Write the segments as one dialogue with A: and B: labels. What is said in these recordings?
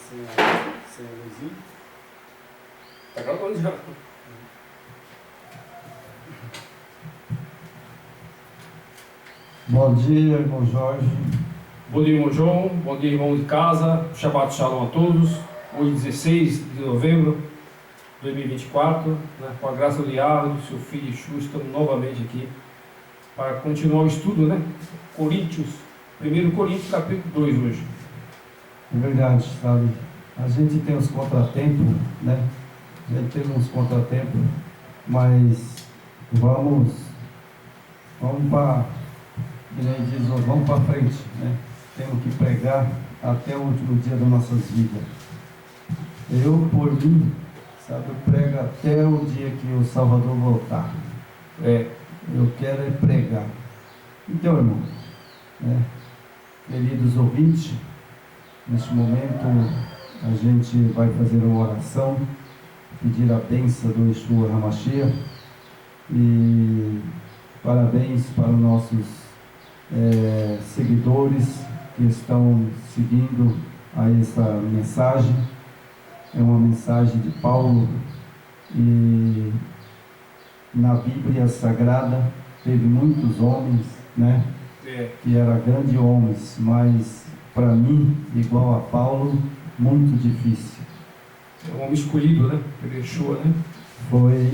A: sem a luzinha.
B: Tá gravando já.
C: Bom dia, irmão Jorge.
B: Bom dia, irmão João. Bom dia, irmão de casa. Shabbat Shalom a todos. Hoje, 16 de novembro de 2024, né? Com a graça do Yahweh, do seu filho Yeshua, estamos novamente aqui para continuar o estudo, né? 1 Coríntios, capítulo 2 hoje.
C: É verdade, sabe? A gente tem uns contratempos, né? A gente teve uns contratempos, mas vamos para, vamos para frente, né? Temos que pregar até o último dia das nossas vidas. Eu, por mim, sabe, eu prego até o dia que o Salvador voltar. Eu quero é pregar. Então, irmão, né? Queridos ouvintes, neste momento a gente vai fazer uma oração, pedir a bênção do Yeshua HaMashiach e parabéns para os nossos seguidores que estão seguindo a essa mensagem. É uma mensagem de Paulo e na Bíblia Sagrada teve muitos homens, né? Que eram grandes homens, mas para mim, igual a Paulo, muito difícil.
B: É um homem escolhido, né? Ele Yeshua, né?
C: Foi,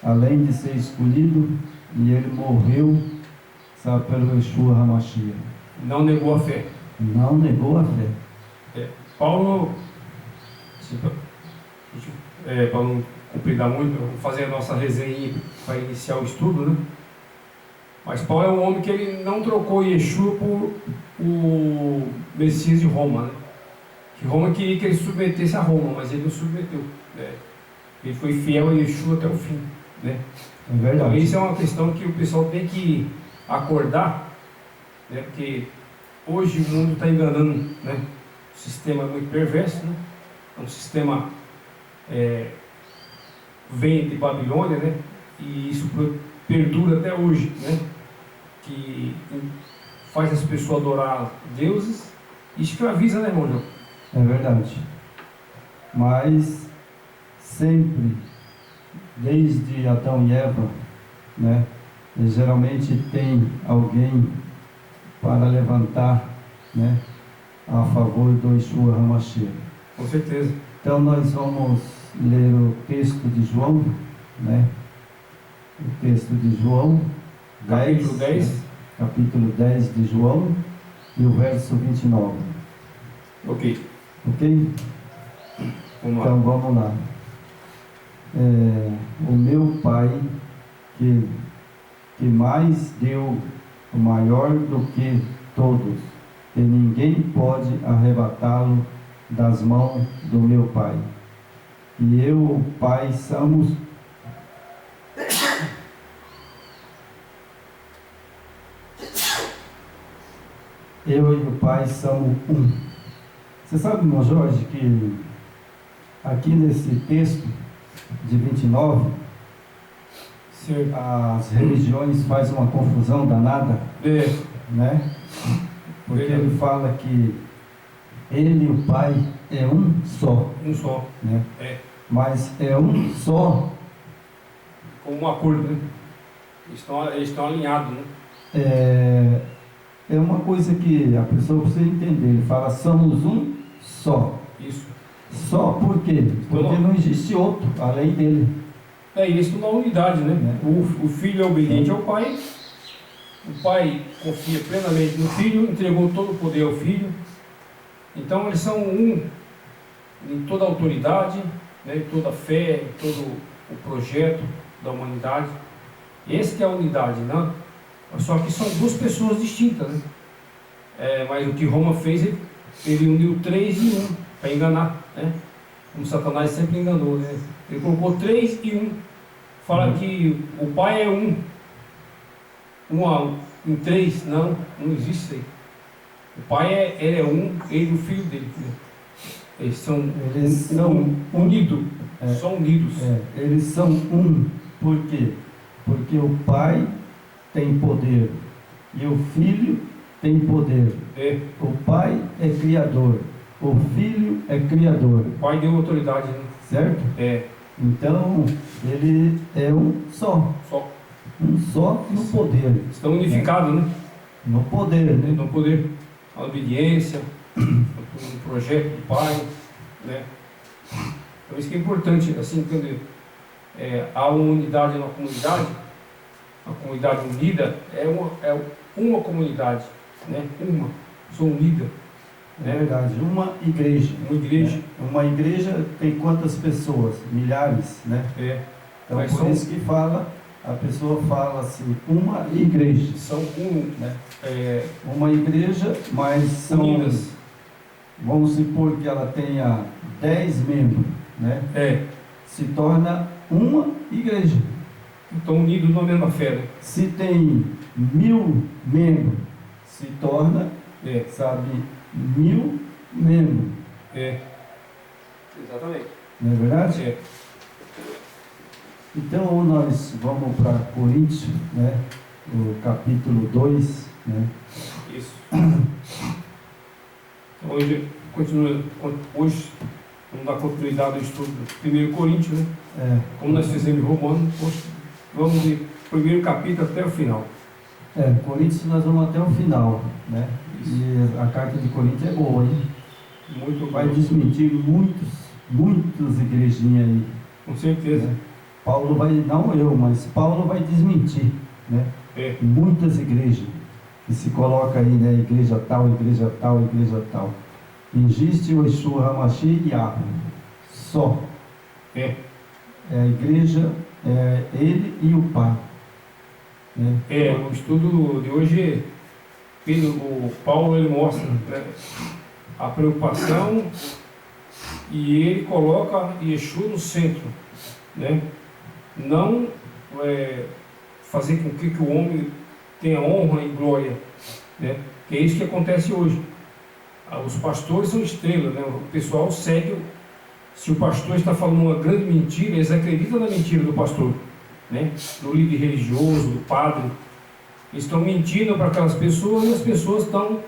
C: além de ser escolhido, e ele morreu, sabe, pelo Yeshua HaMashiach.
B: Não negou a fé.
C: Não negou a fé.
B: Paulo, para não complicar muito, vamos fazer a nossa resenha para iniciar o estudo, né? Mas Paulo é um homem que ele não trocou Yeshua por o Messias de Roma, né? Que Roma queria que ele submetesse a Roma, mas ele não submeteu, né? Ele foi fiel a Yeshua até o fim, né?
C: É verdade.
B: Então isso é uma questão que o pessoal tem que acordar, né? Porque hoje o mundo está enganando, né? O sistema é muito perverso, né? É um sistema vem de Babilônia, né? E isso perdura até hoje, né? Que faz as pessoas adorar deuses e escraviza, né, irmão João?
C: É verdade. Mas sempre, desde Adão e Eva, né, geralmente tem alguém para levantar, né, a favor do Yeshua HaMashiach.
B: Com certeza.
C: Então nós vamos ler o texto de João, né? O texto de João,
B: Capítulo 10.
C: Né? Capítulo 10 de João e o verso 29.
B: Ok.
C: Ok?
B: Vamos lá.
C: Então vamos lá. O meu Pai, que mais deu, o maior do que todos, e ninguém pode arrebatá-lo das mãos do meu Pai. E eu, o Pai, somos eu e o Pai somos um. Você sabe, irmão Jorge, que aqui nesse texto de 29,
B: Sim.
C: as religiões fazem uma confusão danada, né? Porque ele fala que ele e o Pai é um só.
B: Um só.
C: Né? Mas é um só.
B: Com um acordo, né? Eles estão alinhados, né?
C: É uma coisa que a pessoa precisa entender. Ele fala, somos um só.
B: Isso.
C: Só por quê? Porque não existe outro além dele.
B: E eles estão na unidade, né? O filho é obediente ao pai. O pai confia plenamente no filho, entregou todo o poder ao filho. Então eles são um em toda a autoridade, né? Em toda a fé, em todo o projeto da humanidade. Esse que é a unidade, né? Só que são duas pessoas distintas, né? Mas o que Roma fez, ele uniu 3 em 1 para enganar, né? Como Satanás sempre enganou, né? Ele colocou 3 em 1. Fala que o pai é um em 3, não existe isso aí. O pai é um, ele e o filho dele, né? Eles são unidos, são unidos.
C: Eles são um, por quê? Porque o pai tem poder e o filho tem poder. O pai é criador, o Filho é Criador,
B: O Pai deu autoridade, né?
C: certo?
B: É,
C: Então, ele é um só no poder,
B: estão unificados, né?
C: no poder, né?
B: No poder, a obediência, no projeto do Pai, né? Então isso que é importante, assim, entender. Há uma unidade na comunidade, a comunidade unida é uma comunidade, né? São unida,
C: É verdade, uma igreja.
B: uma igreja.
C: Né? Uma igreja tem quantas pessoas? Milhares, né? Então,
B: Mas
C: por
B: são-
C: isso que a pessoa fala assim, uma igreja,
B: São
C: né?
B: é,
C: Uma igreja, mas são,
B: unidas.
C: vamos supor que ela tenha 10 membros, né? Se torna uma igreja.
B: Estão unidos na mesma fé, né?
C: Se tem 1000 membros, se torna,
B: É,
C: sabe, 1000 membros,
B: exatamente.
C: não é verdade?
B: É.
C: Então nós vamos para Coríntios, né? O capítulo 2, né?
B: Isso. Hoje, hoje vamos dar continuidade ao estudo do 1 Coríntios, né? Como nós fizemos em Romanos, hoje vamos do primeiro capítulo até o final.
C: Coríntios nós vamos até o final, né?
B: Isso.
C: E a carta de Coríntios é boa, hein?
B: Muito
C: Vai
B: bom.
C: desmentir muitas igrejinhas aí,
B: Com certeza.
C: né? Paulo vai, não eu, mas Paulo vai desmentir, né?
B: É.
C: Muitas igrejas que se coloca aí, né? Igreja tal, igreja tal, igreja tal. Existe o Yeshua Hamashi e Yahweh, só.
B: É.
C: É a igreja, é ele e o Pai, né?
B: O estudo de hoje, o Paulo ele mostra, né, a preocupação e ele coloca Yeshua no centro, né? Não fazer com que o homem tenha honra e glória, né? Que é isso que acontece hoje. Os pastores são estrelas, né? O pessoal segue. Se o pastor está falando uma grande mentira, eles acreditam na mentira do pastor, né? Do líder religioso, do padre. Eles estão mentindo para aquelas pessoas e as pessoas estão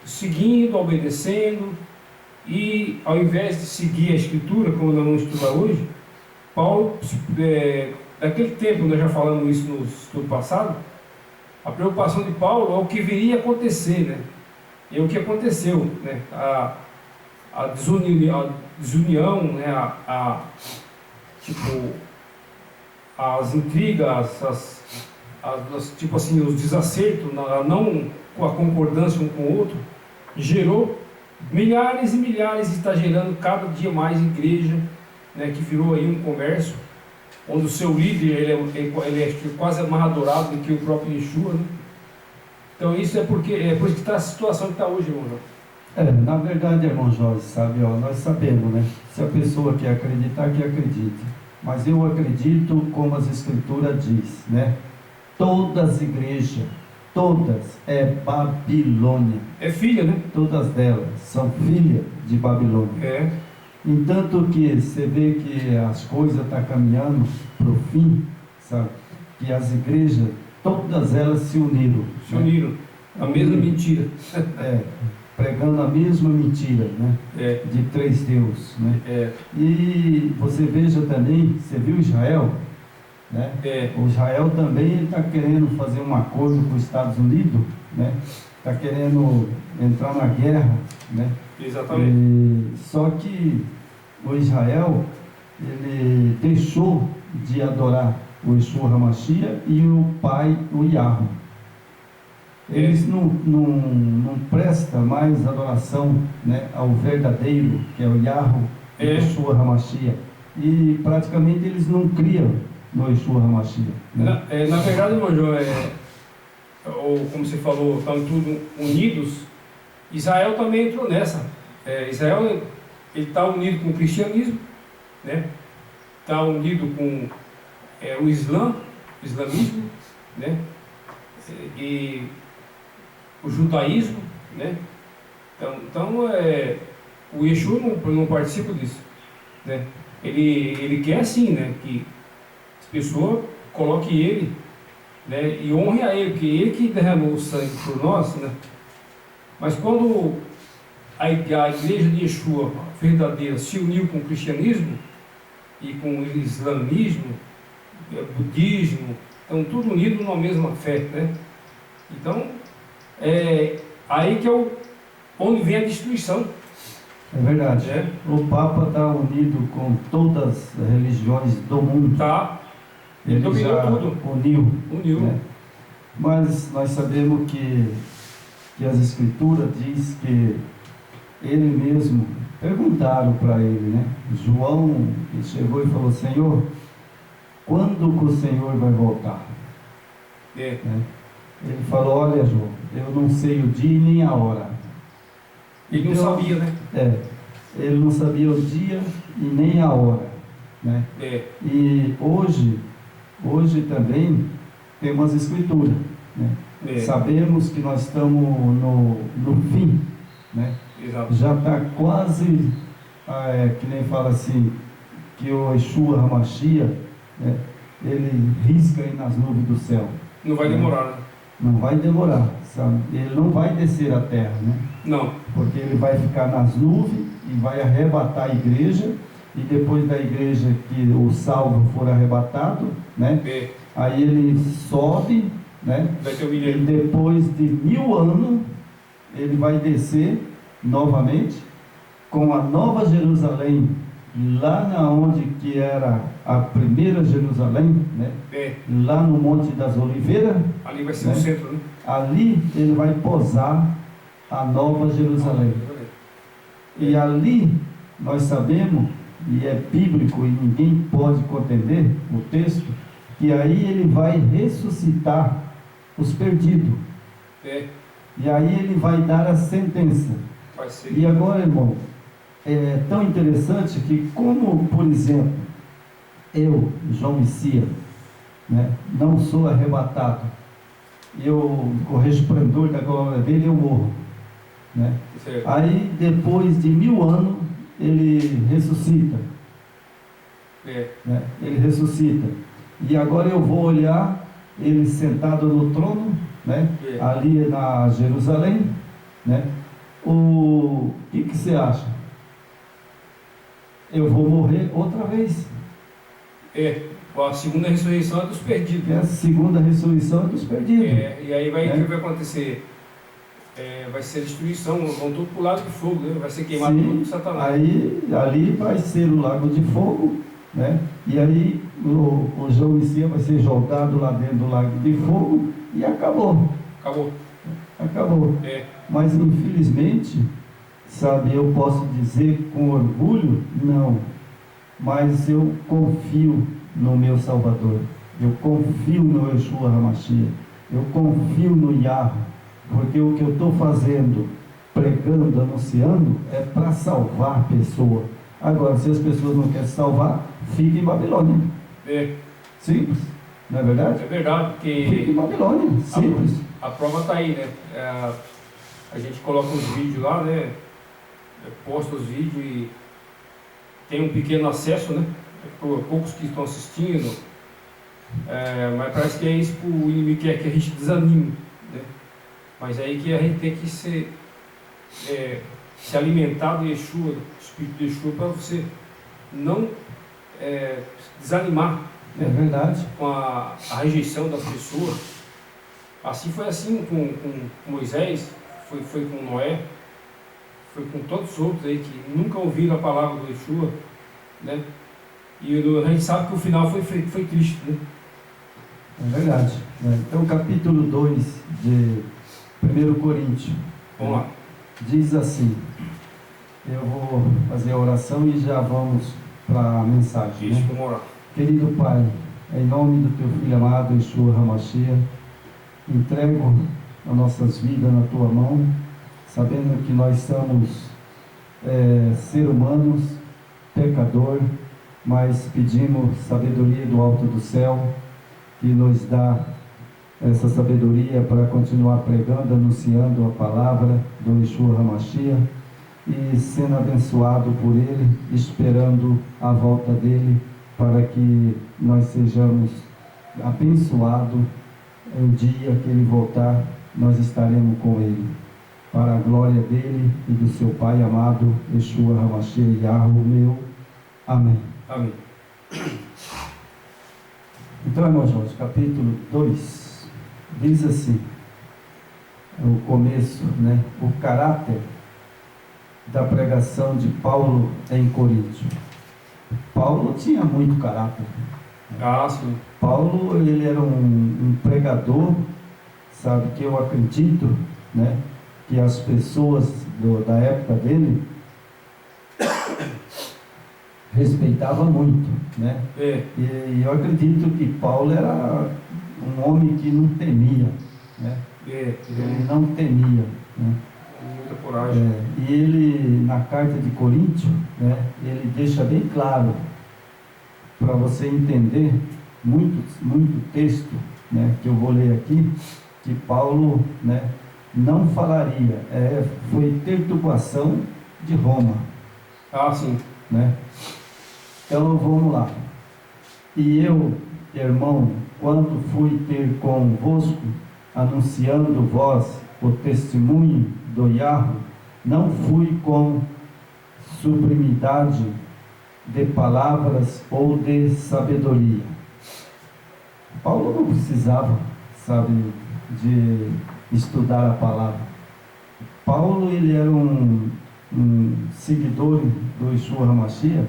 B: seguindo, obedecendo, e ao invés de seguir a Escritura, como nós vamos estudar hoje, Paulo, naquele tempo, nós já falamos isso no estudo passado, a preocupação de Paulo é o que viria a acontecer, né? E é o que aconteceu, né? A desunião, né? As intrigas, tipo assim, os desacertos, não com a concordância um com o outro, gerou milhares e milhares, e está gerando cada dia mais igreja, né, que virou aí um comércio, onde o seu líder ele é quase mais adorado do que o próprio Yeshua, né? Então isso é por isso que está a situação que está hoje, irmão João.
C: Na verdade, irmão Jorge, sabe, nós sabemos, né? Se a pessoa quer acreditar, que acredite. Mas eu acredito como as Escrituras diz, né? Todas as igrejas, todas é Babilônia.
B: É filha, né?
C: Todas delas são filhas de Babilônia. Entanto que você vê que as coisas estão caminhando para o fim, sabe? Que as igrejas, todas elas se uniram.
B: Se uniram. A mesma mentira.
C: Pregando a mesma mentira, né? De três deuses, né? E você veja também, você viu Israel, né? O Israel também está querendo fazer um acordo com os Estados Unidos, né? Está querendo entrar na guerra, né?
B: Exatamente.
C: Só que o Israel, ele deixou de adorar o Yeshua HaMashiach e o Pai, o Yahweh. Eles não prestam mais adoração, né, ao verdadeiro, que é o Yahweh, o Yeshua HaMashiach. E praticamente eles não criam no Yeshua HaMashiach. Né?
B: Na verdade, irmão João, ou como você falou, estão tudo unidos. Israel também entrou nessa. Israel está unido com o cristianismo, né? Está unido com o islamismo, né? E o judaísmo, né? Então o Yeshua não participa disso, né? Ele quer assim, né? Que as pessoas coloquem ele, né? E honre a ele, porque ele que derramou o sangue por nós, né? Mas quando a igreja de Yeshua verdadeira se uniu com o cristianismo e com o islamismo, budismo, estão tudo unidos na mesma fé, né? Então, aí que é onde vem a destruição.
C: É verdade. O Papa está unido com todas as religiões do mundo.
B: Tá.
C: Ele
B: dominou
C: já
B: tudo.
C: Uniu. Né? Mas nós sabemos que as Escrituras diz que ele mesmo, perguntaram para ele, né? João, ele chegou e falou: Senhor, quando que o Senhor vai voltar? Né? Ele falou: olha, João, eu não sei o dia nem a hora.
B: Ele não sabia, né?
C: Ele não sabia o dia e nem a hora, né? E hoje também temos as Escrituras, né? Sabemos que nós estamos no fim, né?
B: Exato.
C: Já está quase, que nem fala assim, que o Yeshua HaMashiach, né? Ele risca aí nas nuvens do céu.
B: Não vai demorar, né?
C: Não vai demorar, sabe? Ele não vai descer à terra, né?
B: Não.
C: Porque ele vai ficar nas nuvens e vai arrebatar a igreja, e depois da igreja que o salvo for arrebatado, né? Aí ele sobe, né?
B: Vai ter um
C: e depois de 1000 anos ele vai descer novamente com a nova Jerusalém, lá na onde que era a primeira Jerusalém, né? Lá no Monte das Oliveiras.
B: Ali vai ser o centro, né?
C: Ali ele vai posar a nova Jerusalém. E ali nós sabemos, e é bíblico e ninguém pode contender o texto, que aí ele vai ressuscitar os perdidos. E aí ele vai dar a sentença. E agora, irmão, é tão interessante que, como, por exemplo, eu, João Messias, né, não sou arrebatado, o resplendor da glória dele, eu morro, né? Aí, depois de 1000 anos, ele ressuscita, né? Ele ressuscita, e agora eu vou olhar ele sentado no trono, né? Ali na Jerusalém, né? O que você acha? Eu vou morrer outra vez.
B: A segunda ressurreição é dos perdidos.
C: A segunda ressurreição é dos perdidos.
B: E aí o que vai acontecer? Vai ser destruição, vão todos para o lago de fogo, né? Vai ser queimado tudo por Satanás.
C: Aí ali vai ser o lago de fogo, né? E aí o João Messias vai ser jogado lá dentro do lago de fogo e acabou. Mas infelizmente, sabe, eu posso dizer com orgulho, não, mas eu confio no meu Salvador, eu confio no Yeshua HaMashiach, eu confio no Yahweh, porque o que eu estou fazendo, pregando, anunciando, é para salvar a pessoa. Agora, se as pessoas não querem salvar, fique em Babilônia. Simples, não é verdade?
B: É verdade, porque
C: fique em Babilônia, simples.
B: A prova está aí, né? A gente coloca os vídeos lá, né? Posta os vídeos e tem um pequeno acesso, né? Por poucos que estão assistindo, mas parece que é isso que o inimigo quer, que a gente desanime, né? Mas é aí que a gente tem que se alimentar do Yeshua, do Espírito de Yeshua, para você não desanimar, né?
C: É verdade.
B: Com a rejeição das pessoas. Assim foi assim com Moisés, foi com Noé, foi com todos os outros aí que nunca ouviram a palavra do Yeshua, né? E a gente sabe que o final foi triste, né?
C: É verdade. Então, capítulo 2 de 1 Coríntios.
B: Vamos lá.
C: Diz assim, eu vou fazer a oração e já vamos para a mensagem.
B: Isso, vamos orar.
C: Querido Pai, em nome do Teu Filho amado, Yeshua HaMashiach, entrego as nossas vidas na Tua mão, sabendo que nós somos seres humanos, pecador, mas pedimos sabedoria do alto do céu, que nos dá essa sabedoria para continuar pregando, anunciando a palavra do Yeshua HaMashiach e sendo abençoado por Ele, esperando a volta dEle, para que nós sejamos abençoados. O dia que Ele voltar, nós estaremos com Ele. para a glória dele e do seu Pai amado, Yeshua HaMashiach Yahweh meu. Amém.
B: Amém.
C: Então, irmão Jorge, capítulo 2, diz assim, o começo, né? O caráter da pregação de Paulo em Coríntio. Paulo tinha muito caráter.
B: Ah, sim.
C: Paulo, ele era um pregador, sabe, que eu acredito, né, que as pessoas da época dele respeitavam muito, né? E eu acredito que Paulo era um homem que não temia, né? Ele não temia, né?
B: Muita coragem.
C: E ele, na carta de Coríntios, né, ele deixa bem claro, para você entender, muito texto, né, que eu vou ler aqui, que Paulo, né, não falaria, foi perturbação de Roma.
B: Ah, sim.
C: Né? Então vamos lá. E eu, irmão, quando fui ter convosco, anunciando vós o testemunho do Yahweh, não fui com sublimidade de palavras ou de sabedoria. Paulo não precisava, sabe, de estudar a palavra. Paulo, ele era um seguidor do Yeshua HaMashiach.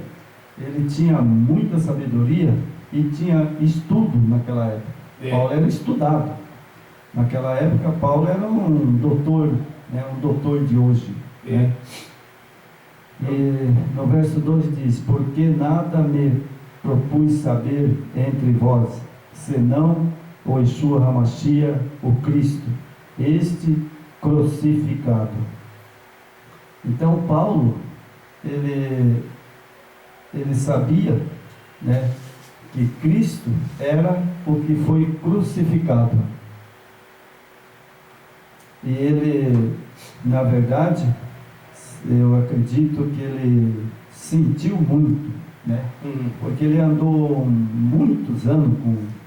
C: Ele tinha muita sabedoria e tinha estudo naquela época. Paulo era estudado. Naquela época, Paulo era um doutor, né, um doutor de hoje. Né? E no verso 2 diz: porque nada me propus saber entre vós, senão o Yeshua HaMashiach, o Cristo, este crucificado. Então Paulo, ele sabia, né, que Cristo era o que foi crucificado. E ele, na verdade, eu acredito que ele sentiu muito, né? Porque ele andou muitos anos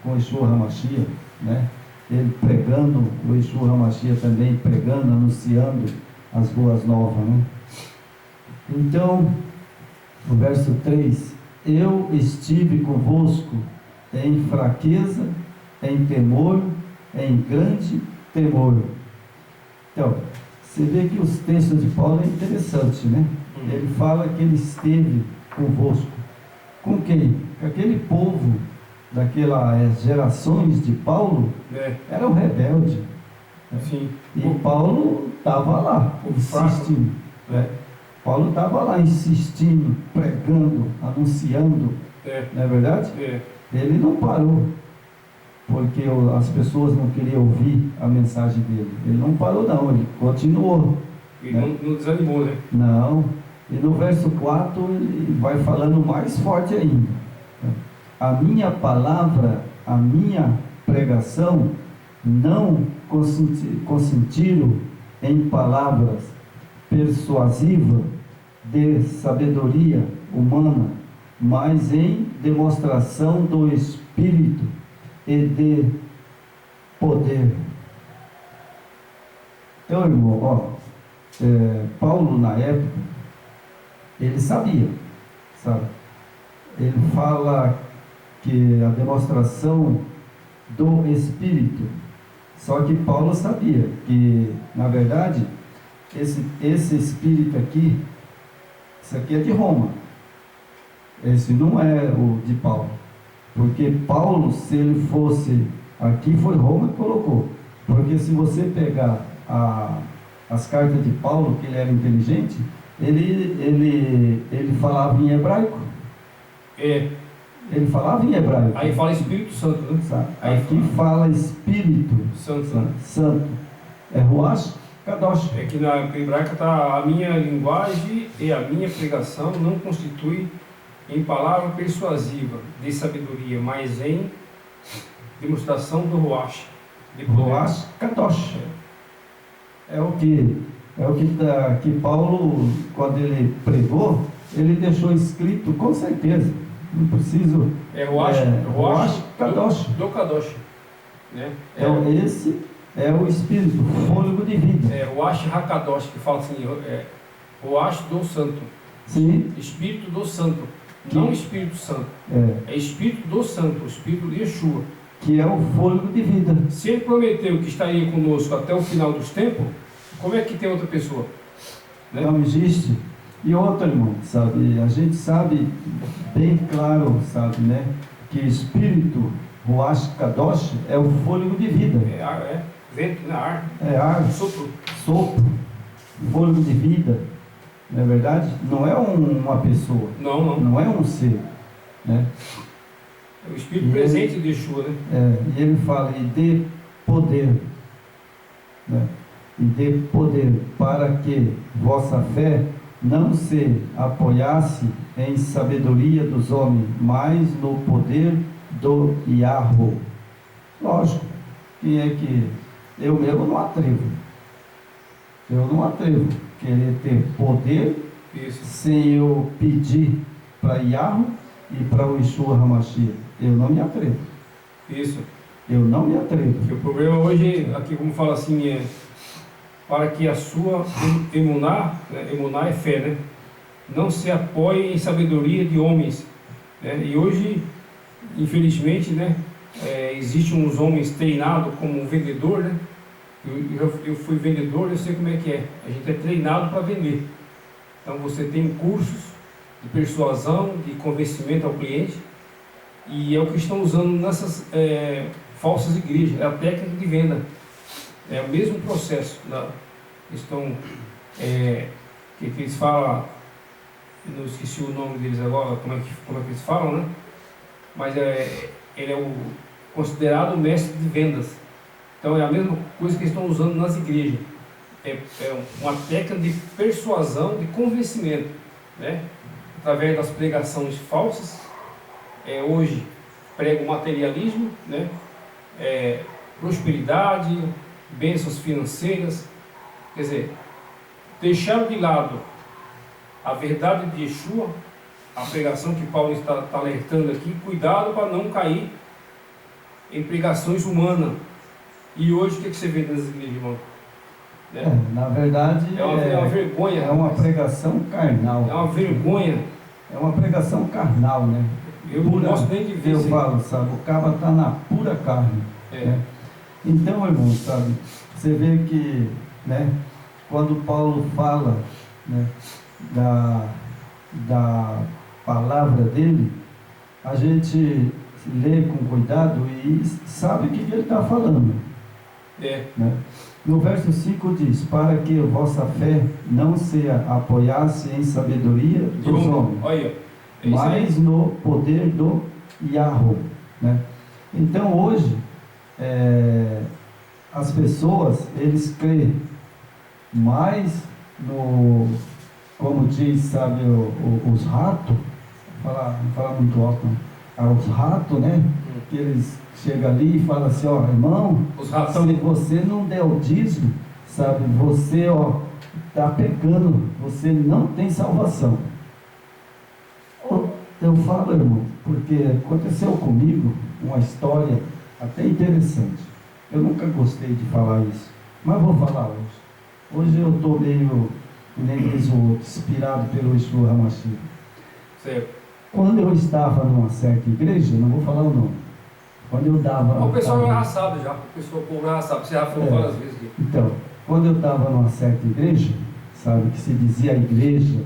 C: com o Yeshua HaMashiach, né? Ele pregando, o Yeshua HaMashiach também pregando, anunciando as boas novas, né? Então, o verso 3: eu estive convosco em fraqueza, em temor, em grande temor. Então, você vê que os textos de Paulo é interessante, né? Ele fala que ele esteve convosco. Com quem? Com aquele povo daquelas gerações de Paulo, eram rebeldes.
B: Sim.
C: E Paulo estava lá, insistindo. Paulo estava lá insistindo, pregando, anunciando. Não é verdade? Ele não parou, porque as pessoas não queriam ouvir a mensagem dele. Ele não parou não, ele continuou.
B: E não desanimou, né?
C: Não. E no verso 4 ele vai falando mais forte ainda. A minha palavra, a minha pregação, não consentiram em palavras persuasivas de sabedoria humana, mas em demonstração do Espírito e de poder. Então, irmão, Paulo na época, ele sabia, sabe? Ele fala que a demonstração do Espírito, só que Paulo sabia que, na verdade, esse Espírito aqui, isso aqui é de Roma, esse não é o de Paulo, porque Paulo, se ele fosse aqui, foi Roma que colocou, porque se você pegar as cartas de Paulo, que ele era inteligente, ele falava em hebraico. Ele falava em hebraico.
B: Aí fala Espírito Santo, né?
C: Aqui fala Espírito Santo. É Ruach Kadosh.
B: É que na hebraica está: a minha linguagem e a minha pregação não constitui em palavra persuasiva de sabedoria, mas em demonstração do Ruach.
C: Ruach Kadosh. É o que Paulo, quando ele pregou, ele deixou escrito com certeza. Não preciso.
B: Ruach
C: Kadosh.
B: Do Kadosh. Né?
C: É esse é o Espírito, o fôlego de vida.
B: É o Ash Hakadosh, que fala assim, o Ash do Santo.
C: Sim.
B: Espírito do Santo. Não Espírito Santo. É Espírito do Santo, o Espírito de Yeshua.
C: Que é o fôlego de vida.
B: Se ele prometeu que estaria conosco até o final dos tempos, como é que tem outra pessoa? Né?
C: Não existe. E outro, irmão, sabe, a gente sabe bem claro, sabe, né, que Espírito, Ruach Kadosh, é o fôlego de vida.
B: É ar, vento, né? Ar.
C: É ar,
B: Sopro.
C: Fôlego de vida. Não é verdade? Não é uma pessoa.
B: Não.
C: É um ser, né?
B: É o Espírito presente de Yeshua, né?
C: E ele fala, e dê poder, né? E dê poder para que vossa fé não se apoiasse em sabedoria dos homens, mas no poder do Yahweh. Lógico, quem é que... Eu mesmo não atrevo. Eu não atrevo querer ter poder sem eu pedir para Yahweh e para o Yeshua HaMashiach. Eu não me atrevo.
B: Isso.
C: Eu não me atrevo.
B: Porque o problema hoje, aqui como fala assim, é para que a sua emuná, né? Emuná é fé, né? Não se apoie em sabedoria de homens. Né? E hoje, infelizmente, né? Existem uns homens treinados como vendedor, né? Eu fui vendedor, eu sei como é que é. A gente é treinado para vender. Então você tem cursos de persuasão, de convencimento ao cliente, e é o que estão usando nessas falsas igrejas, é a técnica de venda. É o mesmo processo. Que eles falam, eu não esqueci o nome deles agora, como é que eles falam, né? Mas ele é considerado o mestre de vendas. Então é a mesma coisa que eles estão usando nas igrejas. É uma técnica de persuasão, de convencimento, né? Através das pregações falsas. Hoje prega o materialismo, né? Prosperidade, bênçãos financeiras. Quer dizer, deixaram de lado a verdade de Yeshua, a pregação que Paulo está alertando aqui. Cuidado para não cair em pregações humanas. E hoje o que você vê nas igrejas, irmão?
C: Na verdade
B: é uma vergonha.
C: É uma pregação carnal.
B: É uma vergonha.
C: É uma pregação carnal, né?
B: Eu não gosto nem de ver.
C: Eu falo, sabe, o cara está na pura carne. Né? Então, irmão, sabe, você vê que, né, quando Paulo fala, né, da palavra dele, a gente lê com cuidado e sabe o que ele está falando. Né? No verso 5 diz, para que vossa fé não se apoiasse em sabedoria dos homens, mas no poder do Yahweh. Né? Então hoje, as pessoas, eles creem mais no, como diz, sabe, os ratos, não falar muito alto, não. Os ratos, né? Que eles chegam ali e falam assim, ó, irmão, se você não der o dízimo, sabe, você, está pecando, você não tem salvação. Eu falo, irmão, porque aconteceu comigo uma história até interessante. Eu nunca gostei de falar isso, mas vou falar hoje. Hoje eu estou meio, nem diz o outro, inspirado pelo Yeshua HaMashiach.
B: Certo.
C: Quando eu estava numa certa igreja, não vou falar o nome, quando eu dava...
B: O pessoal já sabe já, o povo já sabe, você já falou várias vezes aqui.
C: Então, quando eu estava numa certa igreja, sabe, que se dizia a igreja,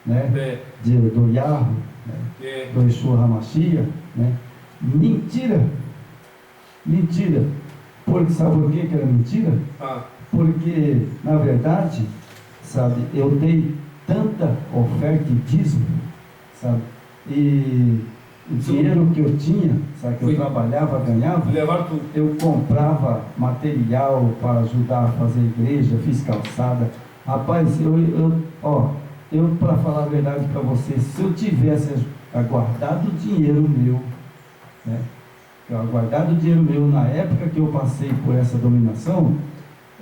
C: né, do Yahweh, né, do Yeshua HaMashiach, né, mentira, porque sabe por que era mentira? Porque, na verdade, sabe, eu dei tanta oferta e dízimo, sabe, e o dinheiro que eu tinha, sabe, que eu trabalhava, ganhava, eu comprava material para ajudar a fazer igreja, fiz calçada. Rapaz, eu para falar a verdade para você, se eu tivesse guardado dinheiro meu, né, guardado dinheiro meu na época que eu passei por essa dominação,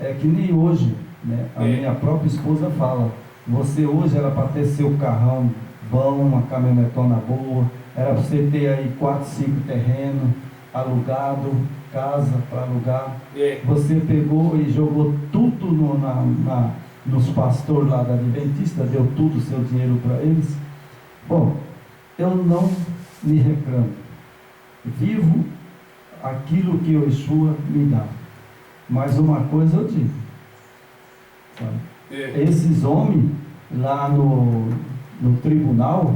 C: é que nem hoje, né, a minha própria esposa fala, você hoje era para ter seu carrão bom, uma caminhonetona boa, era para você ter aí 4, 5 terrenos, alugado, casa para alugar.
B: É.
C: Você pegou e jogou tudo nos pastores lá da Adventista, deu tudo o seu dinheiro para eles. Bom, eu não me reclamo. Vivo aquilo que o Yeshua me dá. Mas uma coisa eu digo, sabe?
B: É.
C: Esses homens lá no tribunal,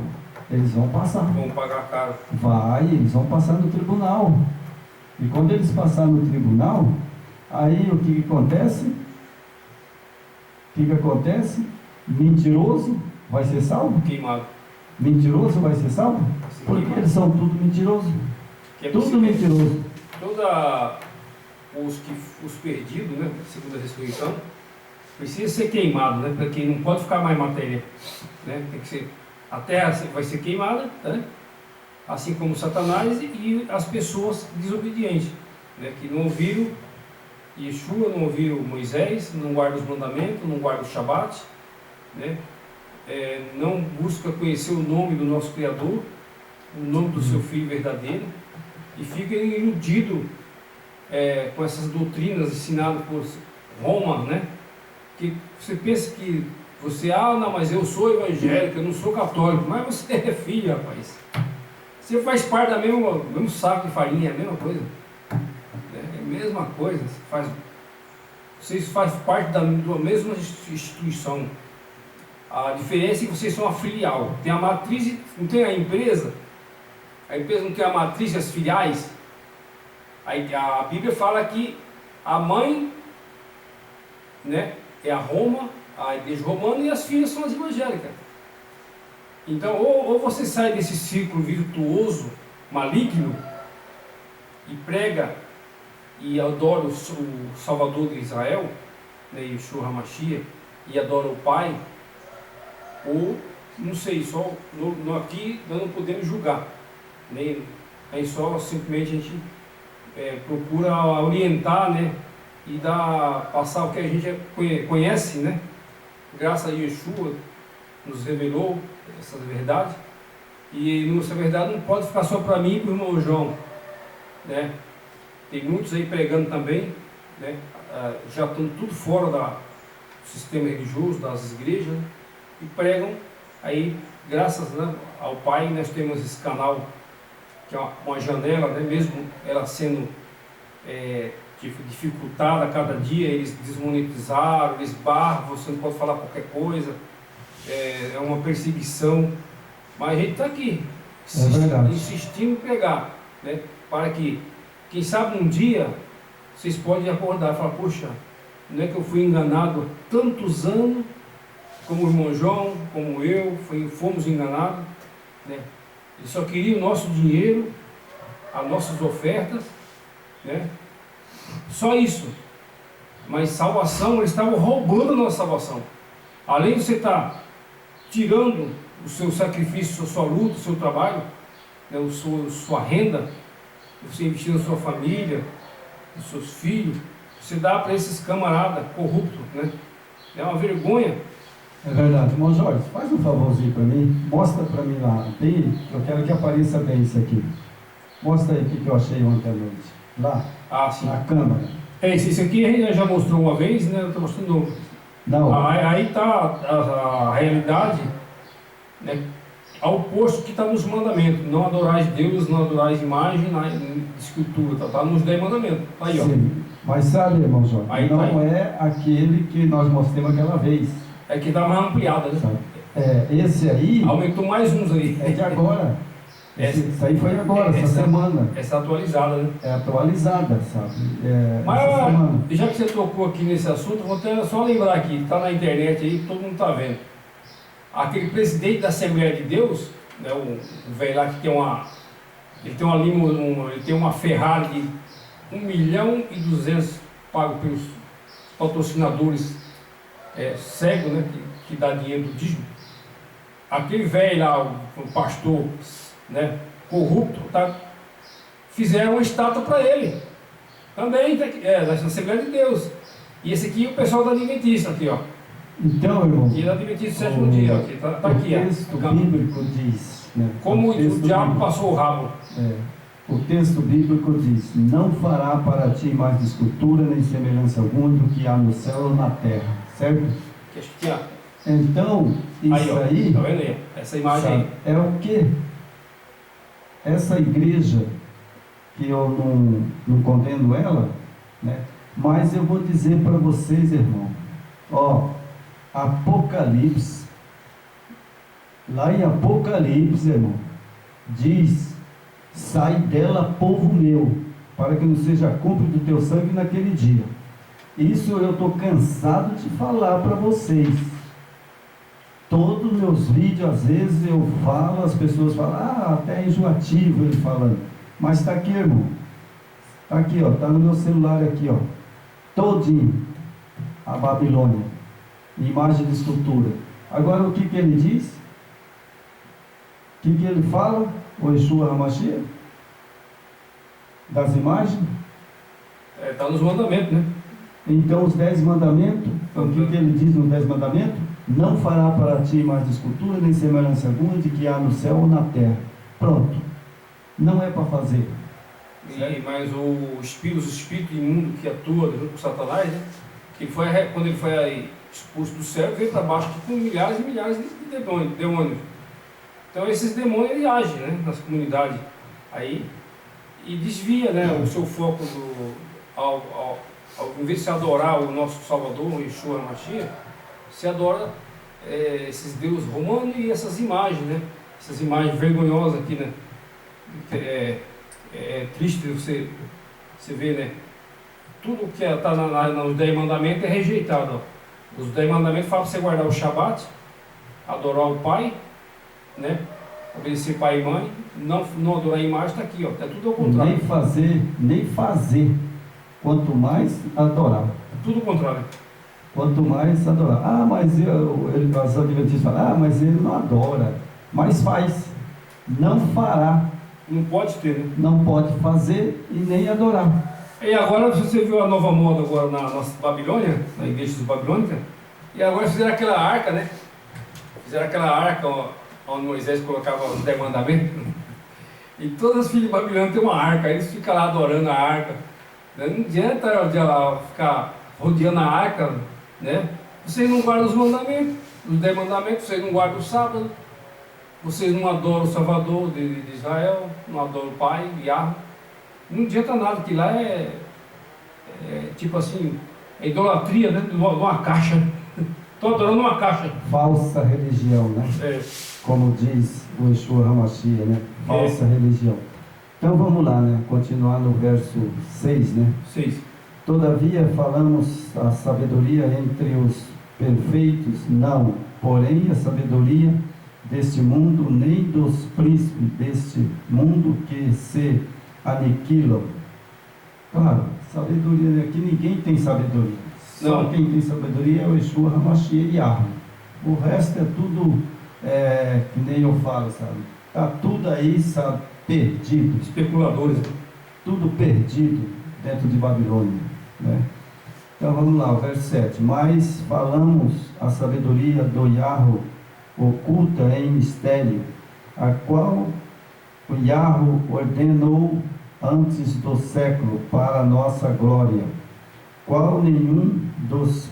C: eles vão passar.
B: Vamos pagar caro.
C: Eles vão passar no tribunal. E quando eles passarem no tribunal, aí o que acontece? O que acontece? Mentiroso vai ser salvo?
B: Queimado.
C: Mentiroso vai ser salvo? Porque eles são tudo mentiroso. Tudo mentiroso.
B: Os perdidos, né, segundo a ressurreição, precisa ser queimado, né, porque não pode ficar mais matéria, né, tem que ser, a terra vai ser queimada, né, assim como Satanás e as pessoas desobedientes, né, que não ouviram Yeshua, não ouviram Moisés, não guardam os mandamentos, não guardam o Shabat, né, não busca conhecer o nome do nosso Criador, o nome do seu Filho verdadeiro, e fica iludido com essas doutrinas ensinadas por Roma, né? Que você pensa que você, não, mas eu sou evangélico, eu não sou católico, mas você é filho, rapaz. Você faz parte do mesmo saco de farinha, é a mesma coisa. É a mesma coisa. Vocês fazem parte da mesma instituição. A diferença é que vocês são a filial. Tem a matriz, não tem a empresa não tem a matriz e as filiais. A Bíblia fala que a mãe, né, é a Roma, a igreja romana, e as filhas são as evangélicas. Então, ou você sai desse círculo virtuoso, maligno, e prega e adora o Salvador de Israel, né, Yeshua HaMashiach, e adora o Pai, ou, não sei, só aqui nós não podemos julgar, nem só simplesmente a gente procura orientar, né, e passar o que a gente conhece, né, graças a Yeshua nos revelou essa verdade, e essa verdade não pode ficar só para mim e para o irmão João, né, tem muitos aí pregando também, né, já estão tudo fora do sistema religioso, das igrejas, né, e pregam aí, graças, né, ao Pai, nós temos esse canal, que é uma janela, né, mesmo ela sendo dificultada a cada dia, eles desmonetizaram, eles barram, você não pode falar qualquer coisa, é uma perseguição, mas a gente está aqui, insistindo em pregar, né, para que, quem sabe um dia, vocês podem acordar e falar, poxa, não é que eu fui enganado há tantos anos, como o irmão João, como eu, fomos enganados, né? Eles só queriam o nosso dinheiro, as nossas ofertas, né? Só isso. Mas salvação, eles estavam roubando a nossa salvação. Além de você estar tirando o seu sacrifício, a sua luta, o seu trabalho, né? Sua renda, você investir na sua família, nos seus filhos, você dá para esses camaradas corruptos, né? É uma vergonha.
C: É verdade. Irmão Jorge, faz um favorzinho para mim, mostra para mim lá, eu quero que apareça bem isso aqui. Mostra aí o que eu achei ontem à noite, lá,
B: sim,
C: na câmara.
B: Isso aqui a gente já mostrou uma vez, né? Eu estou mostrando de novo.
C: Não.
B: Aí está a realidade, né? Ao oposto que está nos mandamentos, não adorais Deus, não adorais imagem, na escritura, está nos 10 mandamentos, está aí, ó.
C: Sim, mas sabe, irmão Jorge,
B: aí,
C: não é aquele que nós mostramos aquela vez.
B: É que está mais ampliada, né?
C: Esse aí...
B: Aumentou mais uns aí.
C: É de agora. Isso aí foi agora, essa semana.
B: Essa atualizada, né?
C: É atualizada, sabe?
B: Mas, já que você tocou aqui nesse assunto, vou até só lembrar aqui, está na internet aí, todo mundo está vendo. Aquele presidente da Assembleia de Deus, né, o velho lá que tem ele tem uma Ferrari de 1.200.000 pago pelos patrocinadores cegos, né, que dá dinheiro do dízimo. Aquele velho lá, o pastor, né, corrupto, fizeram uma estátua para ele. Também, da Assembleia de Deus. E esse aqui é o pessoal da Adventista, aqui, ó.
C: Então, irmão,
B: e da Adventista do 7º dia, aqui, tá aqui,
C: o texto bíblico diz, né,
B: como o diabo passou o rabo.
C: o texto bíblico diz: não fará para ti mais de escultura, nem semelhança alguma do que há no céu ou na terra, certo?
B: Que acho que tinha.
C: Então, isso
B: Ó,
C: aí,
B: tá vendo aí? Essa imagem aí.
C: é o que? Essa igreja, que eu não condeno ela, né? Mas eu vou dizer para vocês, irmão, ó, Apocalipse, lá em Apocalipse, irmão, diz: sai dela, povo meu, para que não seja cúmplice do teu sangue naquele dia. Isso eu estou cansado de falar para vocês. Todos os meus vídeos, às vezes eu falo, as pessoas falam, até é enjoativo ele falando. Mas está aqui, irmão. Está aqui, ó, está no meu celular aqui, ó. Todinho. A Babilônia. Imagem de escultura. Agora o que ele diz? O que ele fala? O Yeshua HaMashiach? Das imagens?
B: Está nos mandamentos, né?
C: Então os 10 mandamentos, o que ele diz nos 10 mandamentos? Não fará para ti mais de escultura, nem semelhança alguma de que há no céu ou na terra. Pronto. Não é para fazer.
B: Mas os espíritos imundos que atuam junto com Satanás, né? Que quando ele foi expulso do céu, veio para baixo com milhares e milhares de demônios. Então esses demônios ele agem, né, nas comunidades aí e desvia, né, o seu foco ao invés de se adorar o nosso Salvador, o Yeshua HaMashiach, se adora esses deuses romanos e essas imagens, né? Essas imagens vergonhosas aqui, né? É triste você ver, né? Tudo que está nos 10 mandamentos é rejeitado. Ó. Os 10 mandamentos falam para você guardar o Shabat, adorar o Pai, né? Obedecer pai e mãe, não adorar a imagem, está aqui, ó. É tudo ao contrário.
C: Nem fazer, quanto mais adorar.
B: Tudo ao contrário.
C: Quanto mais adorar. Mas os adventistas falam, mas ele não adora, mas faz. Não fará.
B: Não pode ter, né?
C: Não pode fazer e nem adorar.
B: E agora você viu a nova moda agora na nossa Babilônia, na igreja dos Babilônicos, e agora fizeram aquela arca, né? Fizeram aquela arca onde Moisés colocava os 10 mandamentos. E todas as filhas de Babilônia têm uma arca, aí eles ficam lá adorando a arca. Não adianta de ela ficar rodeando a arca, né? Vocês não guardam os mandamentos, os 10 mandamentos, vocês não guardam o sábado, vocês não adoram o Salvador de Israel, não adoram o Pai, Yahweh. Não adianta nada, que lá é tipo assim, é idolatria dentro de uma caixa. Estou adorando uma caixa.
C: Falsa religião, né? Como diz o Yeshua HaMashiach, né? Falsa religião. Então vamos lá, né? Continuar no verso 6, né?
B: 6.
C: Todavia falamos a sabedoria entre os perfeitos, não, porém a sabedoria deste mundo, nem dos príncipes deste mundo que se aniquilam. Claro, sabedoria, aqui ninguém tem sabedoria. Só quem tem sabedoria é o Yeshua HaMashiach e Yahweh. O resto é tudo, que nem eu falo, sabe? Está tudo aí, sabe, perdido.
B: Especuladores.
C: Tudo perdido dentro de Babilônia, né? Então vamos lá, o verso 7. Mas falamos a sabedoria do Yahweh oculta em mistério, a qual o Yahweh ordenou antes do século para a nossa glória, qual nenhum dos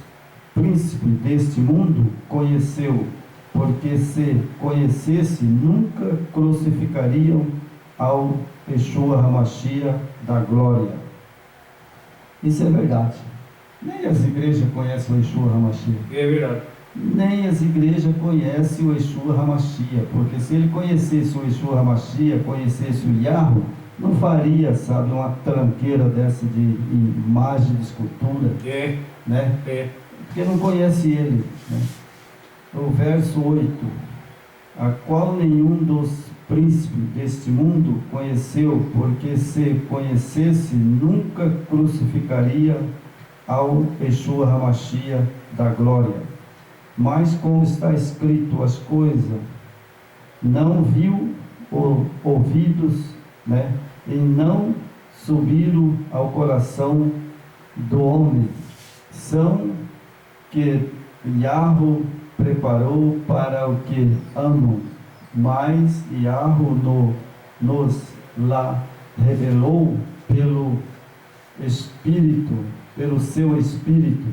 C: príncipes deste mundo conheceu, porque se conhecesse, nunca crucificariam ao Yeshua HaMashiach da glória. Isso é verdade. Nem as igrejas conhecem o Yeshua HaMashiach.
B: É verdade.
C: Nem as igrejas conhecem o Yeshua HaMashiach, porque se ele conhecesse o Yeshua HaMashiach, conhecesse o Yahweh, não faria, sabe, uma tranqueira dessa de imagem, de escultura, né? Porque não conhece ele, né? O verso 8, a qual nenhum dos príncipes deste mundo conheceu, porque se conhecesse, nunca crucificaria ao Yeshua HaMashiach da glória. Mas como está escrito as coisas, não viu ouvidos, né? E não subiram ao coração do homem, são que Yahweh preparou para o que amam, mas Yahweh nos revelou pelo Espírito, pelo seu Espírito.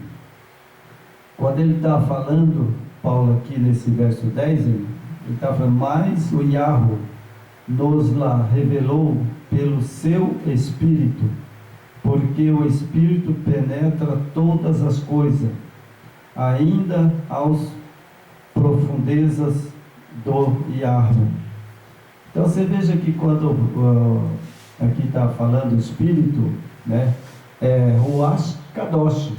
C: Quando ele está falando, Paulo aqui nesse verso 10, ele está falando, mas o Yahweh nos lá revelou pelo seu Espírito, porque o Espírito penetra todas as coisas, ainda aos profundezas do Yahweh. Então você veja que quando aqui está falando Espírito, né, é Ruach Kadosh,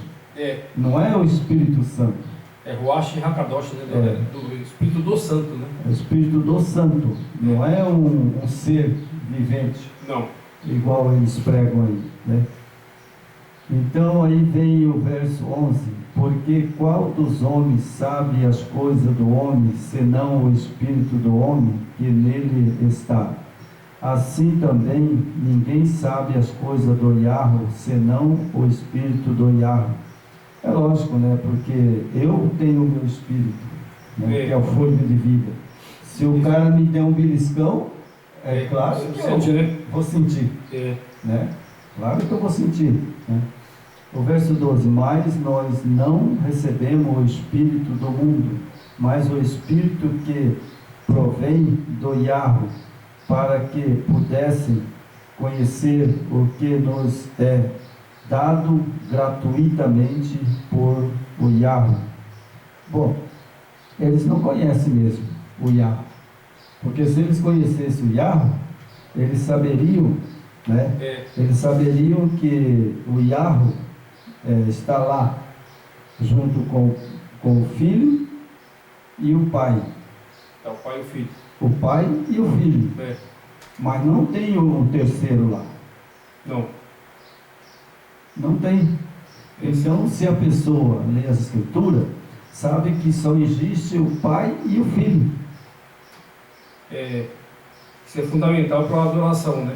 C: não é o Espírito Santo.
B: É Ruach Hakadosh, né, do Espírito do Santo, né?
C: É o Espírito do Santo, não é um ser vivente.
B: Não.
C: Igual eles pregam aí, né? Então aí vem o verso 11, porque qual dos homens sabe as coisas do homem, senão o Espírito do homem que nele está? Assim também ninguém sabe as coisas do Yahweh, senão o Espírito do Yahweh. É lógico, né? Porque eu tenho o meu Espírito, né? Que é o fôlego de vida. Se o cara me der um beliscão, é claro que eu vou sentir, né? Claro que eu vou sentir, né? O verso 12, mas nós não recebemos o Espírito do mundo, mas o Espírito que provém do Yahweh, para que pudessem conhecer o que nos é dado gratuitamente por o Yahweh. Bom, eles não conhecem mesmo o Yahweh, porque se eles conhecessem o Yahweh, eles saberiam, né? Eles saberiam que o Yahweh está lá junto com o Filho e o Pai.
B: É o Pai e o Filho.
C: O Pai e o Filho. Mas não tem um terceiro lá. Não tem. Então, se a pessoa lê as Escrituras, sabe que só existe o Pai e o Filho.
B: Isso é fundamental para a adoração, né?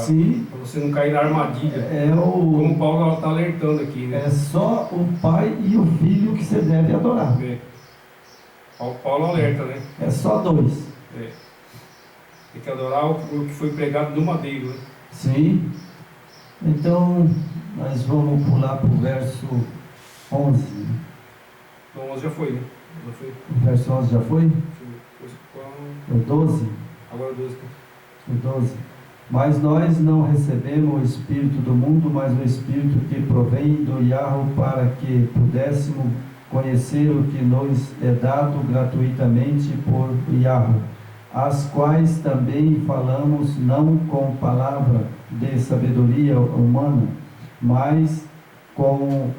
C: Sim.
B: Para você não cair na armadilha.
C: Como
B: o Paulo está alertando aqui, né?
C: É só o Pai e o Filho que você deve adorar.
B: Paulo alerta, né?
C: É só dois.
B: Tem que adorar o que foi pregado no madeiro, né?
C: Sim. Então, nós vamos pular para o verso 11.
B: Então, 11 já foi, né?
C: O verso 11 já foi? O 12?
B: Agora 12.
C: O 12. Mas nós não recebemos o Espírito do mundo, mas o Espírito que provém do Yahweh, para que pudéssemos conhecer o que nos é dado gratuitamente por Yahweh, as quais também falamos não com palavra de sabedoria humana, mas com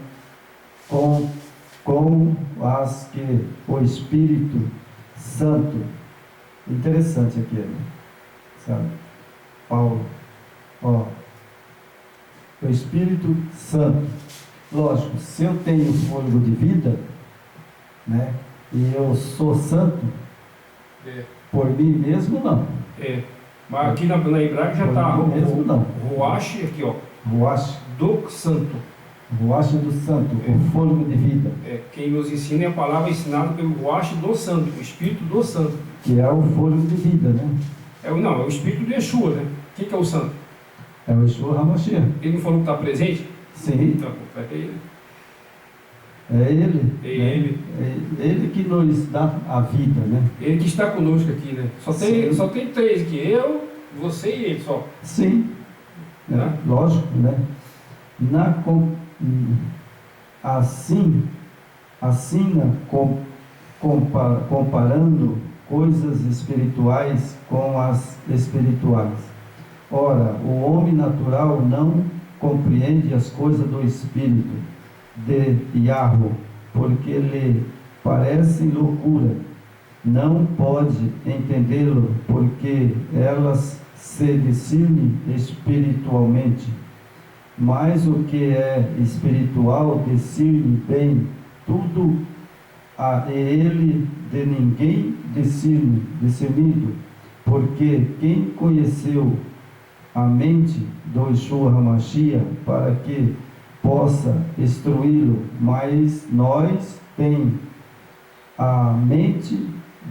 C: as que o Espírito Santo. Interessante aqui, sabe? Paulo, o Espírito Santo. Lógico, se eu tenho fôlego de vida, né, e eu sou santo, por mim mesmo não.
B: Mas aqui na hebraica já está
C: o
B: Ruach aqui, ó.
C: Ruach
B: do Santo.
C: Ruach do Santo, o fôlego de vida.
B: Quem nos ensina é a palavra ensinada pelo Ruach do Santo, o Espírito do Santo.
C: Que é o fôlego de vida, né?
B: É o Espírito de Yeshua, né? Quem que é o Santo?
C: É o Yeshua HaMashiach.
B: Ele não falou que está presente?
C: Sim.
B: Então, é ele.
C: É ele.
B: É ele.
C: É ele que nos dá a vida, né?
B: Ele que está conosco aqui, né? Só tem três aqui, eu, você e ele só.
C: Sim.
B: Né?
C: Lógico, né? Comparando coisas espirituais com as espirituais. Ora, o homem natural não compreende as coisas do Espírito de Yahweh, porque lhe parecem loucura. Não pode entendê-lo, porque elas se discernem espiritualmente. Mas o que é espiritual discerne bem tudo, e ele de ninguém discernido, porque quem conheceu a mente do Yeshua HaMashiach para que possa instruí-lo, mas nós tem a mente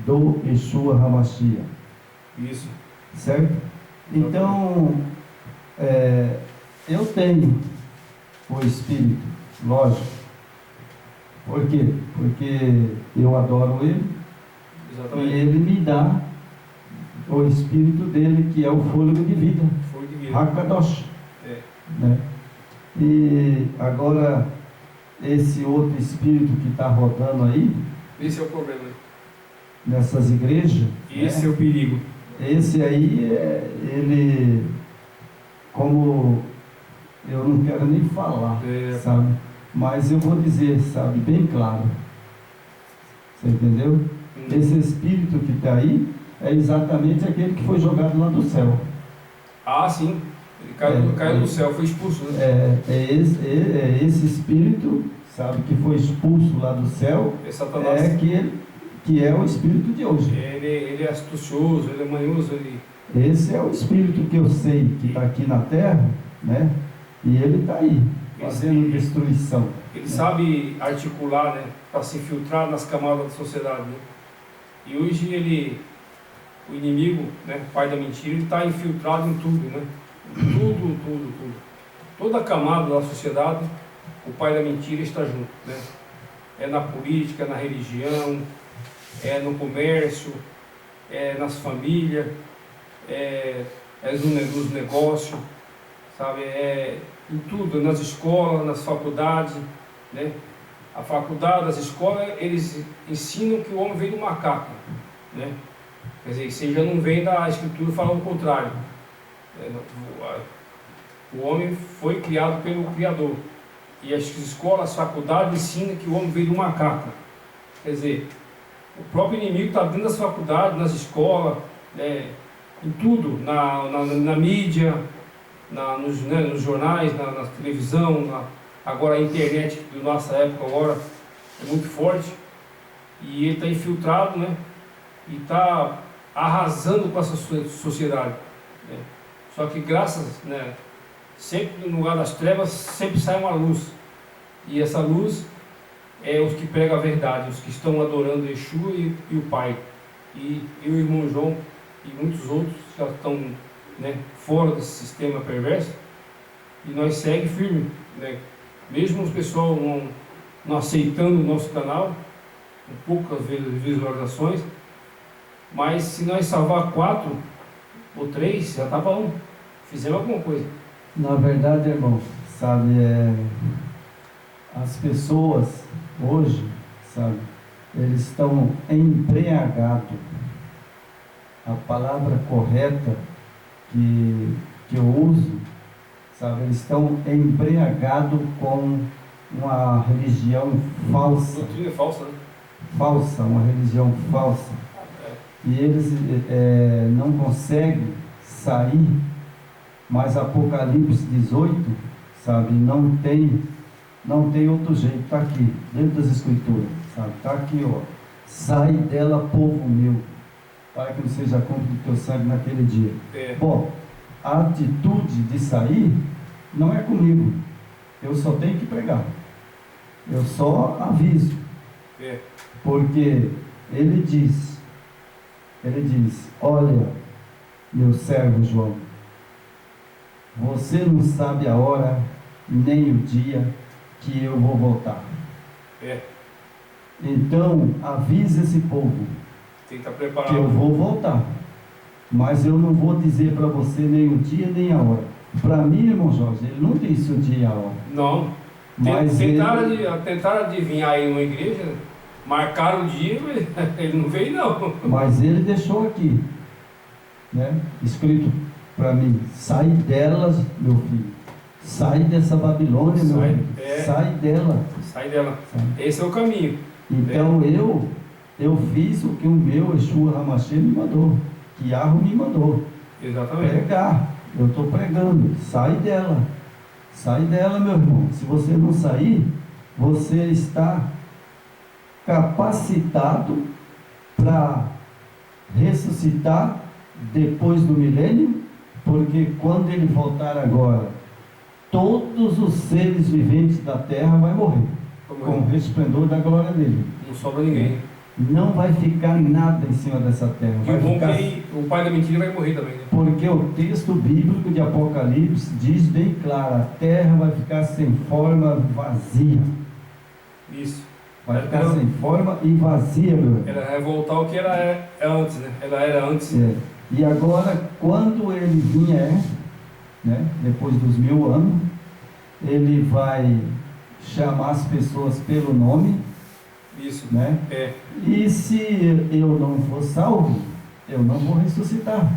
C: do Yeshua HaMashiach.
B: Isso.
C: Certo? Então, Eu tenho o Espírito, lógico. Por quê? Porque eu adoro Ele.
B: Exatamente.
C: E Ele me dá o Espírito dele, que é o fôlego de vida.
B: Fôlego de vida.
C: Hakadosh.
B: É.
C: Né? E agora, esse outro Espírito que está rodando aí,
B: Esse é o problema.
C: nessas igrejas,
B: Esse é o perigo.
C: esse aí, ele, como eu não quero nem falar, sabe? Mas eu vou dizer, sabe, bem claro. Você entendeu? Esse Espírito que está aí é exatamente aquele que foi jogado lá do céu.
B: Ah, sim. Ele caiu do céu, foi expulso, né?
C: Esse Espírito, sabe, que foi expulso lá do céu,
B: É Satanás.
C: Que é o Espírito de hoje.
B: Ele é astucioso, ele é manhoso,
C: Esse é o Espírito que eu sei que está aqui na terra, né? E ele está aí, fazendo destruição.
B: Ele sabe articular, né? Para se infiltrar nas camadas da sociedade, né? E hoje o inimigo, né? O pai da mentira, ele está infiltrado em tudo, né? Tudo. Toda a camada da sociedade, o pai da mentira está junto, né? É na política, na religião, é no comércio, é nas famílias, é nos negócios, sabe? É em tudo, nas escolas, nas faculdades, né? A faculdade, as escolas, eles ensinam que o homem veio do macaco, né? Quer dizer, você já não vem da escritura falando o contrário. O homem foi criado pelo Criador. E as escolas, as faculdades ensinam que o homem veio do macaco. Quer dizer, o próprio inimigo está dentro das faculdades, nas escolas, né, em tudo, na mídia, nos jornais, na televisão, agora a internet da nossa época agora é muito forte. E ele está infiltrado, né, e está arrasando com essa sociedade. Né. Só que graças, né, sempre no lugar das trevas, sempre sai uma luz. E essa luz é os que pregam a verdade, os que estão adorando Yeshua e o Pai. E o irmão João e muitos outros já estão, né, fora desse sistema perverso. E nós seguimos firme, né? Mesmo os pessoal não aceitando o nosso canal, com poucas visualizações, mas se nós salvar 4 ou 3, já está bom. Fizemos alguma coisa.
C: Na verdade, irmão, sabe, as pessoas hoje, sabe, eles estão embriagados. A palavra correta que eu uso, sabe, eles estão embriagados com uma religião falsa.
B: Doutrina falsa, né?
C: Falsa, uma religião falsa. E eles não conseguem sair. Mas Apocalipse 18, sabe, não tem outro jeito, está aqui, dentro das Escrituras, sabe, está aqui, ó, sai dela, povo meu, para que não seja contra o teu sangue naquele dia. Bom, a atitude de sair não é comigo, eu só tenho que pregar, eu só aviso, porque ele diz, olha, meu servo João, você não sabe a hora, nem o dia que eu vou voltar. Então, avise esse povo
B: tem que estar preparado,
C: que eu vou voltar. Mas eu não vou dizer para você nem o dia, nem a hora. Para mim, irmão Jorge, ele não disse o dia e a hora.
B: Não.
C: Mas
B: tentaram adivinhar aí numa igreja, marcaram o dia, mas ele não veio não.
C: Mas ele deixou aqui, né, escrito para mim, sai delas, meu filho. Sai dessa Babilônia, meu filho. Sai dela.
B: Sai dela. Esse é o caminho.
C: Então eu fiz o que o meu Yeshua Hamashé me mandou, que Yahweh me mandou.
B: Exatamente.
C: Pregar. Eu estou pregando. Sai dela. Sai dela, meu irmão. Se você não sair, você está capacitado para ressuscitar depois do milênio. Porque quando ele voltar agora, todos os seres viventes da terra vão morrer com o resplendor da glória dele.
B: Não sobra ninguém.
C: Não vai ficar nada em cima dessa terra.
B: E o bom
C: ficar...
B: que o pai da mentira vai morrer também, né?
C: Porque o texto bíblico de Apocalipse diz bem claro: a terra vai ficar sem forma, vazia.
B: Isso.
C: Vai ficar sem forma e vazia, meu irmão.
B: Ela vai voltar ao que ela é antes, né? Ela era antes.
C: É. E agora, quando ele vier, né, depois dos 1000 anos, ele vai chamar as pessoas pelo nome.
B: Isso.
C: Né?
B: É.
C: E se eu não for salvo, eu não vou ressuscitar.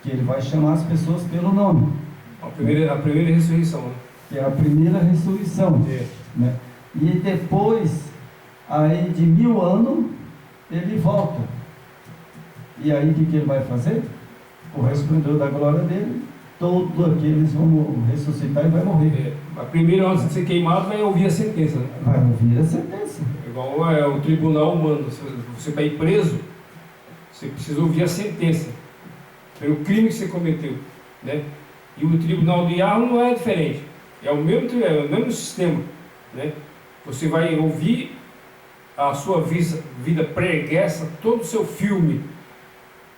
C: Que ele vai chamar as pessoas pelo nome.
B: A primeira ressurreição, né?
C: Que é a primeira ressurreição.
B: É.
C: Né? E depois, aí de 1000 anos, ele volta. E aí o que ele vai fazer? O resplendor da glória dele, todos aqueles vão ressuscitar e vai morrer.
B: É. A primeira, antes de ser queimado, vai ouvir a sentença, né?
C: Vai ouvir a sentença.
B: Igual o tribunal humano. Se você está aí preso, você precisa ouvir a sentença pelo crime que você cometeu, né? E o tribunal de Yahweh não é diferente. É o mesmo sistema, né? Você vai ouvir a sua vida pregressa, todo o seu filme,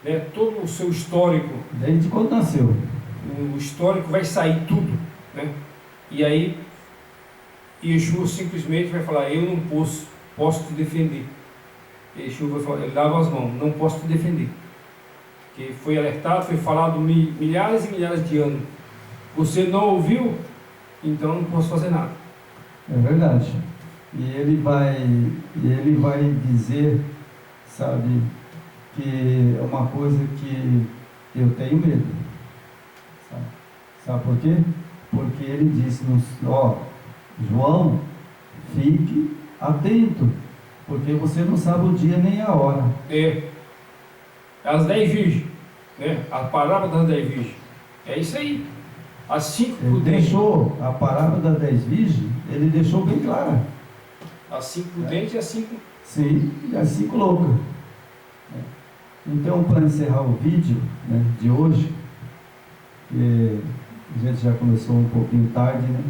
B: né? Todo o seu histórico.
C: Desde quando nasceu.
B: O histórico vai sair tudo, né? E aí Yeshua simplesmente vai falar: eu não posso te defender. Yeshua vai falar, ele lava as mãos: não posso te defender. Que foi alertado, foi falado milhares e milhares de anos. Você não ouviu, então não posso fazer nada.
C: É verdade. E ele vai dizer, sabe, que é uma coisa que eu tenho medo. Sabe por quê? Porque ele disse, João, fique atento, porque você não sabe o dia nem a hora.
B: É. As 10 virgens, né? A parábola das 10 virgens. É isso aí. As 5
C: Ele
B: prudentes.
C: deixou a parábola das 10 virgens, ele deixou bem clara.
B: As 5 prudentes e as 5.
C: Sim, e as 5 loucas. Então, para encerrar o vídeo, né, de hoje, a gente já começou um pouquinho tarde, né?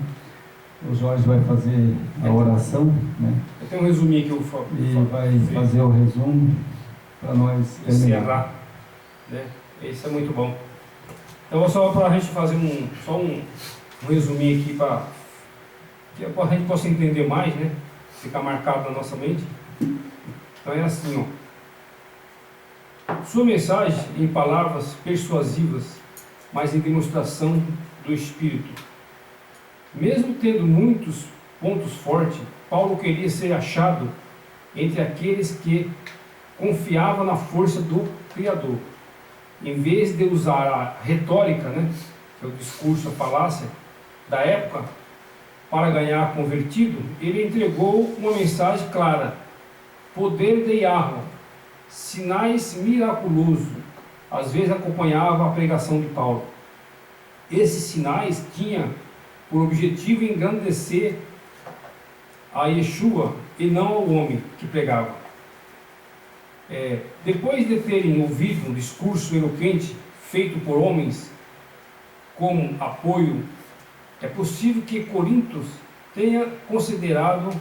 C: O Jorge vai fazer a oração, né?
B: Eu tenho um resuminho que eu vou falar.
C: E vai fazer o resumo para nós
B: encerrar, né? Isso é muito bom. Então, só para a gente fazer um resuminho aqui para que a gente possa entender mais, né? Ficar marcado na nossa mente. Então é assim, sua mensagem em palavras persuasivas, mas em demonstração do Espírito. Mesmo tendo muitos pontos fortes, Paulo queria ser achado entre aqueles que confiavam na força do Criador. Em vez de usar a retórica, né, que é o discurso, a falácia da época, para ganhar convertido, ele entregou uma mensagem clara: poder de Yahweh, sinais miraculosos, às vezes acompanhava a pregação de Paulo. Esses sinais tinham por objetivo engrandecer a Yeshua e não ao homem que pregava. Depois de terem ouvido um discurso eloquente feito por homens como apoio, é possível que Corintos tenha considerado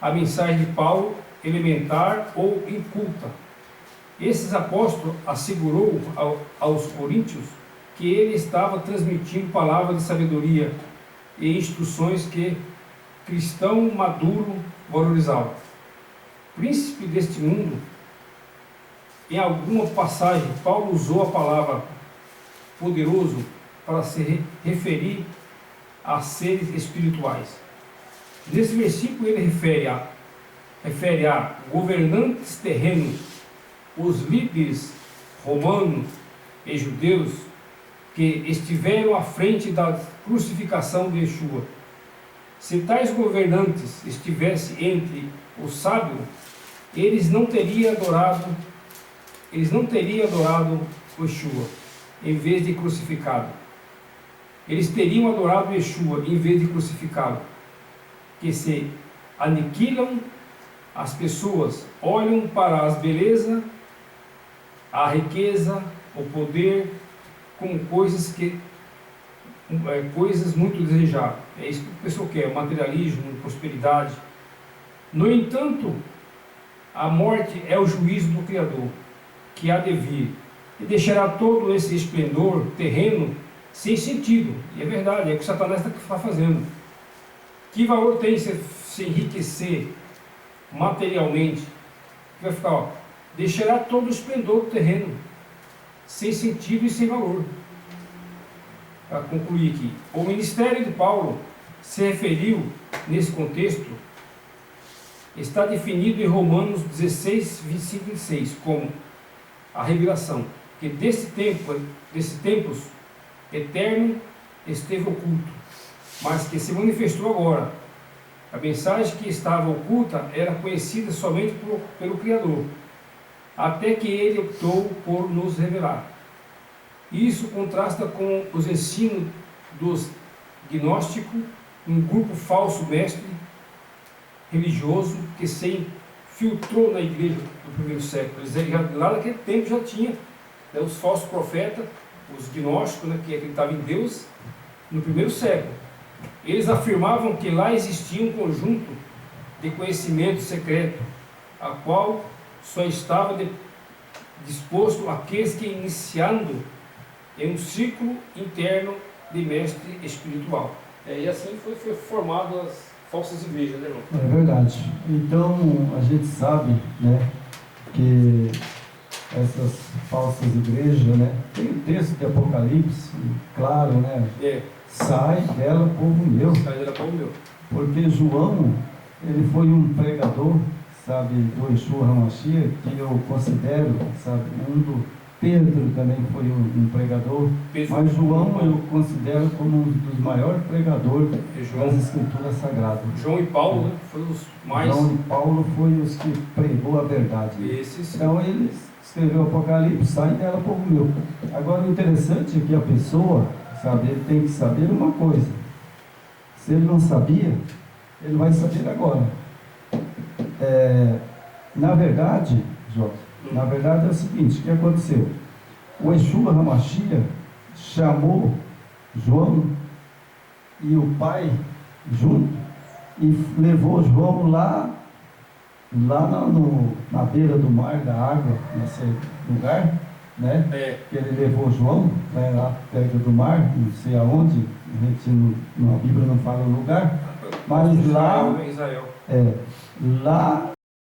B: a mensagem de Paulo elementar ou inculta. Esses apóstolos assegurou aos coríntios que ele estava transmitindo palavras de sabedoria e instruções que cristão maduro valorizava. Príncipe deste mundo, em alguma passagem, Paulo usou a palavra poderoso para se referir a seres espirituais. Nesse versículo ele refere a governantes terrenos, os líderes romanos e judeus que estiveram à frente da crucificação de Yeshua. Se tais governantes estivessem entre os sábios, eles não teriam adorado Yeshua em vez de crucificado. Eles teriam adorado Yeshua em vez de crucificado. Que se aniquilam as pessoas, olham para as belezas, a riqueza, o poder, como coisas muito desejáveis. É isso que a pessoa quer: materialismo, prosperidade. No entanto, A morte é o juízo do Criador, que há de vir, e deixará todo esse esplendor terreno sem sentido. E é verdade, é o que Satanás está fazendo. Que valor tem se enriquecer materialmente? Vai ficar, ó, deixará todo o esplendor terreno sem sentido e sem valor. Para concluir aqui, o ministério de Paulo se referiu, nesse contexto, está definido em Romanos 16, 25 e 26, como a revelação, que desses tempos eterno esteve oculto, mas que se manifestou agora. A mensagem que estava oculta era conhecida somente pelo Criador, até que ele optou por nos revelar. Isso contrasta com os ensinos dos gnósticos, um grupo falso mestre religioso que se infiltrou na igreja do primeiro século. Lá naquele tempo já tinha, né, os falsos profetas, os gnósticos, né, que acreditavam em Deus, no primeiro século. Eles afirmavam que lá existia um conjunto de conhecimento secreto, a qual só estava disposto àqueles que iniciando em um círculo interno de mestre espiritual. E assim foi formado as falsas igrejas, né, irmão?
C: É verdade. Então, a gente sabe, né, que essas falsas igrejas, né, tem o texto de Apocalipse, claro, né, sai dela, povo meu.
B: Sai dela, povo meu.
C: Porque João, ele foi um pregador, sabe, do Yeshua HaMashiach, que eu considero, sabe, Pedro também foi um pregador, mas João eu considero como um dos maiores pregadores das Escrituras Sagradas.
B: João e Paulo, né, foram os mais...
C: João e Paulo foram os que pregou a verdade. Então ele escreveu Apocalipse, sai dela, povo meu. Agora o interessante é que a pessoa, sabe, ele tem que saber uma coisa. Se ele não sabia, ele vai saber agora. Na verdade, Jorge, na verdade é o seguinte, o que aconteceu? O Yeshua HaMashiach chamou João e o pai junto e levou João lá na beira do mar, da água, nesse lugar, né? Que ele levou João, né, lá perto do mar, não sei aonde, a Bíblia não fala o lugar, mas lá